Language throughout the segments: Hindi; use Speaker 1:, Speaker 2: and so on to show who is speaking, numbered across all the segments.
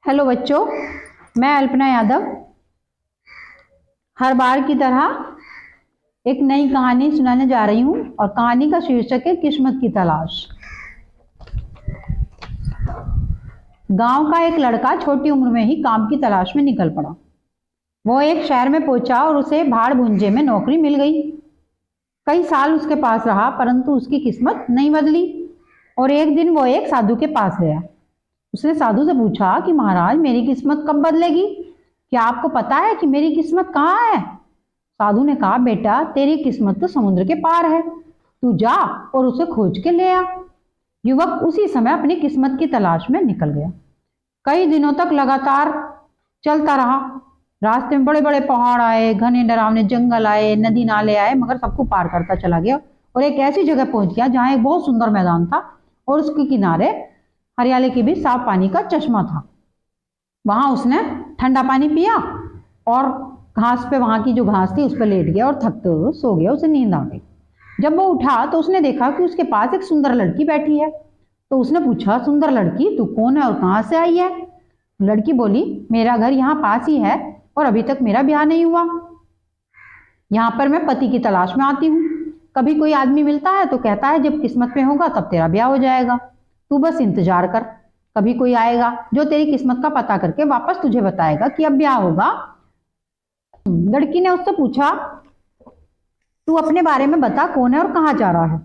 Speaker 1: हेलो बच्चों, मैं अल्पना यादव हर बार की तरह एक नई कहानी सुनाने जा रही हूँ और कहानी का शीर्षक है किस्मत की तलाश। गांव का एक लड़का छोटी उम्र में ही काम की तलाश में निकल पड़ा। वो एक शहर में पहुंचा और उसे भाड़ भूंजे में नौकरी मिल गई। कई साल उसके पास रहा परंतु उसकी किस्मत नहीं बदली और एक दिन वो एक साधु के पास गया। उसने साधु से पूछा कि महाराज, मेरी किस्मत कब बदलेगी? क्या आपको पता है कि मेरी किस्मत कहाँ है? साधु ने कहा, बेटा, तेरी किस्मत तो समुद्र के पार है। तू जा और उसे खोज के ले आ। युवक उसी समय अपनी किस्मत की तलाश में निकल गया। कई दिनों तक लगातार चलता रहा। रास्ते में बड़े बड़े पहाड़ आए, घने डरावने जंगल आए, नदी नाले आए, मगर सबको पार करता चला गया और एक ऐसी जगह पहुंच गया जहां एक बहुत सुंदर मैदान था और उसके किनारे हरियाली के बीच साफ पानी का चश्मा था। वहां उसने ठंडा पानी पिया और घास पे, वहां की जो घास थी उस पर लेट गया और थक तो सो गया। उसे नींद आ गई। जब वो उठा तो उसने देखा कि उसके पास एक सुंदर लड़की बैठी है। तो उसने पूछा, सुंदर लड़की, तू कौन है और कहाँ से आई है? लड़की बोली, मेरा घर यहाँ पास ही है और अभी तक मेरा ब्याह नहीं हुआ। यहाँ पर मैं पति की तलाश में आती हूँ। कभी कोई आदमी मिलता है तो कहता है जब किस्मत में होगा तब तेरा ब्याह हो जाएगा, तू बस इंतजार कर, कभी कोई आएगा जो तेरी किस्मत का पता करके वापस तुझे बताएगा कि अब ब्याह होगा। लड़की ने उससे पूछा, तू अपने बारे में बता, कौन है और कहाँ जा रहा है?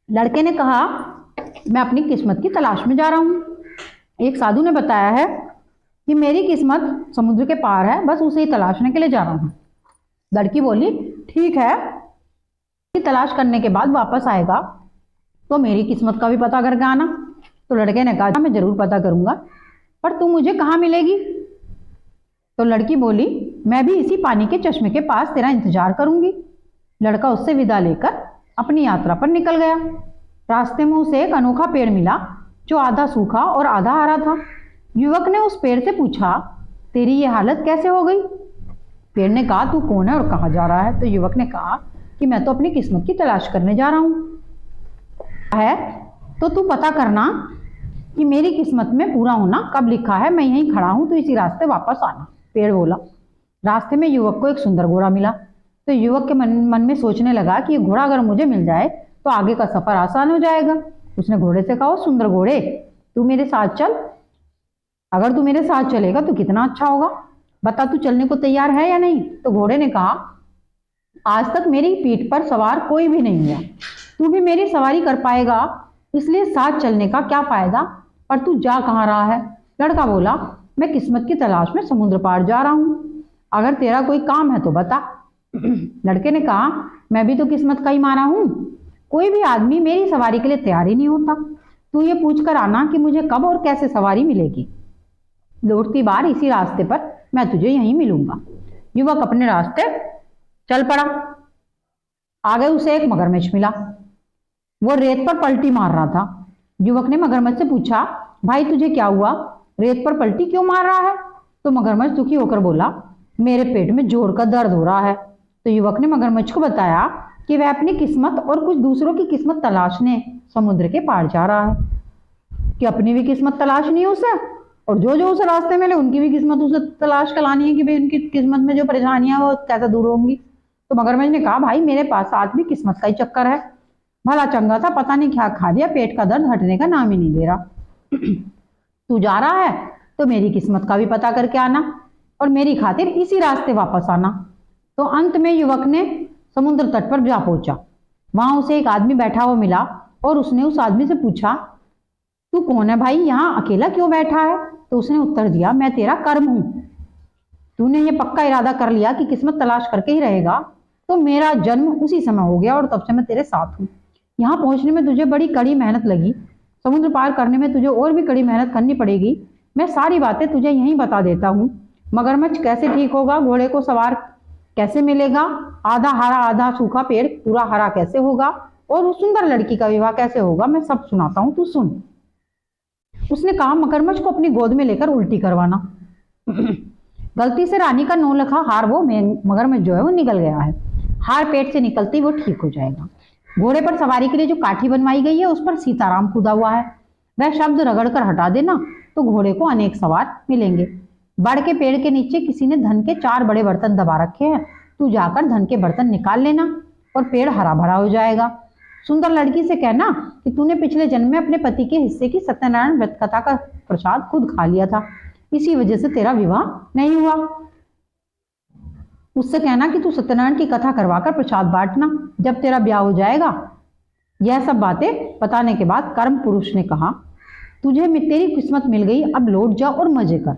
Speaker 1: लड़के ने कहा, मैं अपनी किस्मत की तलाश में जा रहा हूँ। एक साधु ने बताया है कि मेरी किस्मत समुद्र के पार है, बस उसे ही तलाशने के लिए जा रहा हूँ। लड़की बोली, ठीक है, तलाश करने के बाद वापस आएगा तो मेरी किस्मत का भी पता करके आना। तो लड़के ने कहा, मैं जरूर पता करूंगा, पर तू मुझे कहाँ मिलेगी? तो लड़की बोली, मैं भी इसी पानी के चश्मे के पास तेरा इंतजार करूंगी। लड़का उससे विदा लेकर अपनी यात्रा पर निकल गया। रास्ते में उसे एक अनोखा पेड़ मिला जो आधा सूखा और आधा हरा था। युवक ने उस पेड़ से पूछा, तेरी ये हालत कैसे हो गई? पेड़ ने कहा, तू कौन है और कहाँ जा रहा है? तो युवक ने कहा कि मैं तो अपनी किस्मत की तलाश करने जा रहा हूँ है, तो तू पता करना कि मेरी किस्मत में पूरा होना कब लिखा है। मैं यहीं खड़ा हूं, तो इसी रास्ते वापस आना। पेड़ बोला। रास्ते में युवक को एक सुंदर घोड़ा मिला। तो युवक के मन में सोचने लगा कि ये घोड़ा अगर मुझे मिल जाए तो आगे का सफर आसान हो जाएगा। उसने घोड़े से कहा, सुंदर घोड़े, तू मेरे साथ चल। अगर तू मेरे साथ चलेगा तो कितना अच्छा होगा, बता तू चलने को तैयार है या नहीं? तो घोड़े ने कहा, आज तक मेरी पीठ पर सवार कोई भी नहीं हुआ, तू भी मेरी सवारी कर पाएगा, इसलिए साथ चलने का क्या फायदा? पर तू जा कहाँ रहा है? लड़का बोला, मैं किस्मत की तलाश में समुद्र पार जा रहा हूँ, अगर तेरा कोई काम है तो बता। लड़के ने कहा, मैं भी तो किस्मत का ही मारा हूँ, कोई भी आदमी मेरी सवारी के लिए तैयार ही नहीं होता। तू ये पूछ कर आना कि मुझे कब और कैसे सवारी मिलेगी। लौटती बार इसी रास्ते पर मैं तुझे यहीं मिलूंगा। युवक अपने रास्ते चल पड़ा। आगे उसे एक मगरमच्छ मिला। वो रेत पर पलटी मार रहा था। युवक ने मगरमच्छ से पूछा, भाई तुझे क्या हुआ, रेत पर पलटी क्यों मार रहा है? तो मगरमच्छ दुखी होकर बोला, मेरे पेट में जोर का दर्द हो रहा है। तो युवक ने मगरमच्छ को बताया कि वह अपनी किस्मत और कुछ दूसरों की किस्मत तलाशने समुद्र के पार जा रहा है, कि अपनी भी किस्मत तलाशनी है उसे और जो जो उसे रास्ते मिले उनकी भी किस्मत उसे तलाश कर लानी है कि भाई उनकी किस्मत में जो परेशानियां वो कैसे दूर होंगी। तो मगरमच्छ ने कहा, भाई मेरे पास आज भी किस्मत का ही चक्कर है, भला चंगा था, पता नहीं क्या खा दिया, पेट का दर्द हटने का नाम ही नहीं ले रहा। तू जा रहा है तो मेरी किस्मत का भी पता करके आना और मेरी खातिर इसी रास्ते वापस आना। तो अंत में युवक ने समुद्र तट पर जा पहुंचा। वहां उसे एक आदमी बैठा हुआ मिला और उसने उस आदमी से पूछा, तू कौन है भाई, यहाँ अकेला क्यों बैठा है? तो उसने उत्तर दिया, मैं तेरा कर्म हूं। तूने ये पक्का इरादा कर लिया कि किस्मत तलाश करके ही रहेगा, तो मेरा जन्म उसी समय हो गया और तब से मैं तेरे साथ हूँ। यहाँ पहुंचने में तुझे बड़ी कड़ी मेहनत लगी, समुद्र पार करने में तुझे और भी कड़ी मेहनत करनी पड़ेगी। मैं सारी बातें तुझे यहीं बता देता हूँ। मगरमच्छ कैसे ठीक होगा, घोड़े को सवार कैसे मिलेगा, आधा हरा आधा सूखा पेड़ पूरा हरा कैसे होगा, और उस सुंदर लड़की का विवाह कैसे होगा, मैं सब सुनाता हूँ, तू सुन। उसने कहा, मगरमच्छ को अपनी गोद में लेकर उल्टी करवाना। गलती से रानी का नौलखा हार वो मगरमच्छ जो है वो निकल गया है, हार पेट से निकलते ही वो ठीक हो जाएगा। घोड़े पर सवारी के लिए जो काठी बनवाई गई है उस पर सीताराम खुदा हुआ है, वह शब्द रगड़ कर हटा देना तो घोड़े को अनेक सवार मिलेंगे। बड़ के पेड़ के नीचे किसी ने धन के 4 बड़े बर्तन दबा रखे हैं, तू जाकर धन के बर्तन निकाल लेना और पेड़ हरा भरा हो जाएगा। सुंदर लड़की से कहना कि तूने पिछले जन्म में अपने पति के हिस्से की सत्यनारायण व्रत कथा का प्रसाद खुद खा लिया था, इसी वजह से तेरा विवाह नहीं हुआ। उससे कहना कि तू सत्यनारायण की कथा करवाकर प्रसाद बांटना, जब तेरा ब्याह हो जाएगा। यह सब बातें बताने के बाद कर्म पुरुष ने कहा, तुझे तेरी किस्मत मिल गई, अब लौट जा और मजे कर।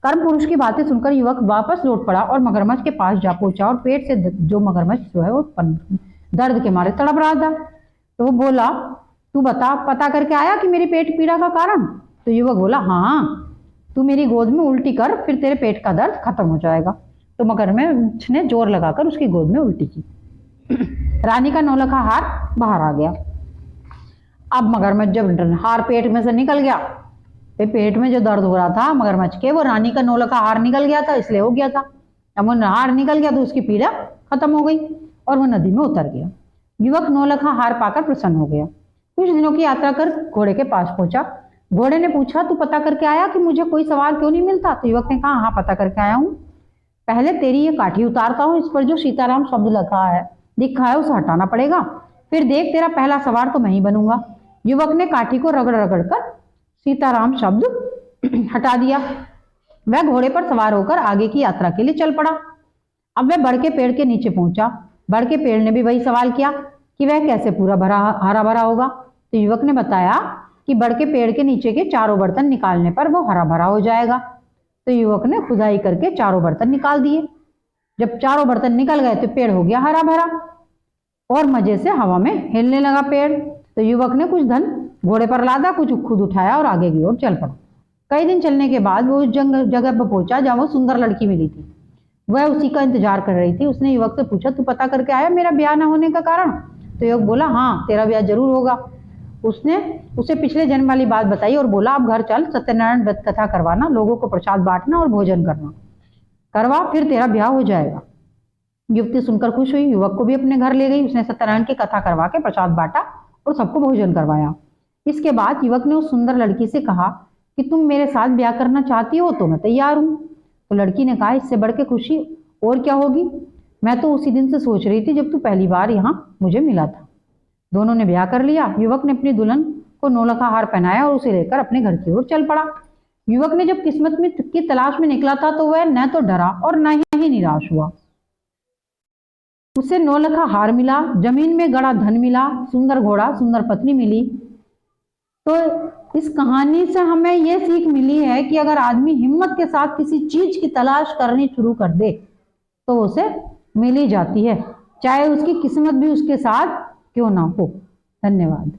Speaker 1: कर्म पुरुष की बातें सुनकर युवक वापस लौट पड़ा और मगरमच्छ के पास जा पहुंचा और पेट से जो मगरमच्छ जो है वो दर्द के मारे तड़प रहा था। तो वो बोला, तू बता, पता करके आया कि मेरी पेट पीड़ा का कारण? तो युवक बोला, हाँ, तू मेरी गोद में उल्टी कर, फिर तेरे पेट का दर्द खत्म हो जाएगा। तो मगरमच्छ ने जोर लगाकर उसकी गोद में उल्टी की। रानी का 9 लखा हार बाहर आ गया। अब मगरमच्छ जब हार पेट में से निकल गया, पेट में जो दर्द हो रहा था मगरमच्छ के, वो रानी का 9 लखा हार निकल गया था, इसलिए हो गया था। अब वो हार निकल गया तो उसकी पीड़ा खत्म हो गई और वो नदी में उतर गया। युवक 9 लखा हार पाकर प्रसन्न हो गया। कुछ दिनों की यात्रा कर घोड़े के पास पहुंचा। घोड़े ने पूछा, तू पता करके आया कि मुझे कोई सवार क्यों नहीं मिलता? तो युवक ने कहा, हाँ, पता करके आया हूँ। पहले तेरी ये काठी उतारता हूँ, इस पर जो सीताराम शब्द लिखा है उसे हटाना पड़ेगा, फिर देख तेरा पहला सवार तो मैं ही बनूंगा। युवक ने काठी को रगड़ रगड़ कर सीताराम शब्द हटा दिया। वह घोड़े पर सवार होकर आगे की यात्रा के लिए चल पड़ा। अब वह बड़ के पेड़ के नीचे पहुंचा। बड़ के पेड़ ने भी वही सवाल किया कि वह कैसे पूरा भरा हरा भरा होगा। तो युवक ने बताया कि बड़ के पेड़ के नीचे के चारों बर्तन निकालने पर वो हरा भरा हो जाएगा। तो युवक ने खुदाई करके चारों बर्तन निकाल दिए। जब चारों बर्तन निकल गए तो पेड़ हो गया हरा भरा और मजे से हवा में हिलने लगा पेड़। तो युवक ने कुछ धन घोड़े पर लादा, कुछ खुद उठाया और आगे की ओर चल पड़ा। कई दिन चलने के बाद वो उस जगह पर पहुंचा जहां वो सुंदर लड़की मिली थी। वह उसी का इंतजार कर रही थी। उसने युवक से पूछा, तू पता करके आया मेरा ब्याह न होने का कारण? तो युवक बोला, हाँ, तेरा ब्याह जरूर होगा। उसने उसे पिछले जन्म वाली बात बताई और बोला, अब घर चल, सत्यनारायण व्रत कथा करवाना, लोगों को प्रसाद बांटना और भोजन करवा, फिर तेरा ब्याह हो जाएगा। युवती सुनकर खुश हुई, युवक को भी अपने घर ले गई। उसने सत्यनारायण की कथा करवा के प्रसाद बांटा और सबको भोजन करवाया। इसके बाद युवक ने उस सुंदर लड़की से कहा कि तुम मेरे साथ ब्याह करना चाहती हो तो मैं तैयार हूँ। तो लड़की ने कहा, इससे बढ़ के खुशी और क्या होगी? मैं तो उसी दिन से सोच रही थी जब तू पहली बार यहाँ मुझे मिला था। दोनों ने ब्याह कर लिया। युवक ने अपनी दुल्हन को 9 लखा हार पहनाया और उसे लेकर अपने घर की ओर चल पड़ा। युवक ने जब किस्मत में की तलाश में निकला था तो वह न तो डरा और न ही निराश हुआ। उसे 9 लखा हार मिला, जमीन में गड़ा धन मिला, सुंदर घोड़ा, सुंदर पत्नी मिली। तो इस कहानी से हमें यह सीख मिली है कि अगर आदमी हिम्मत के साथ किसी चीज की तलाश करनी शुरू कर दे तो उसे मिल ही जाती है, चाहे उसकी किस्मत भी उसके साथ क्यों ना हो। धन्यवाद।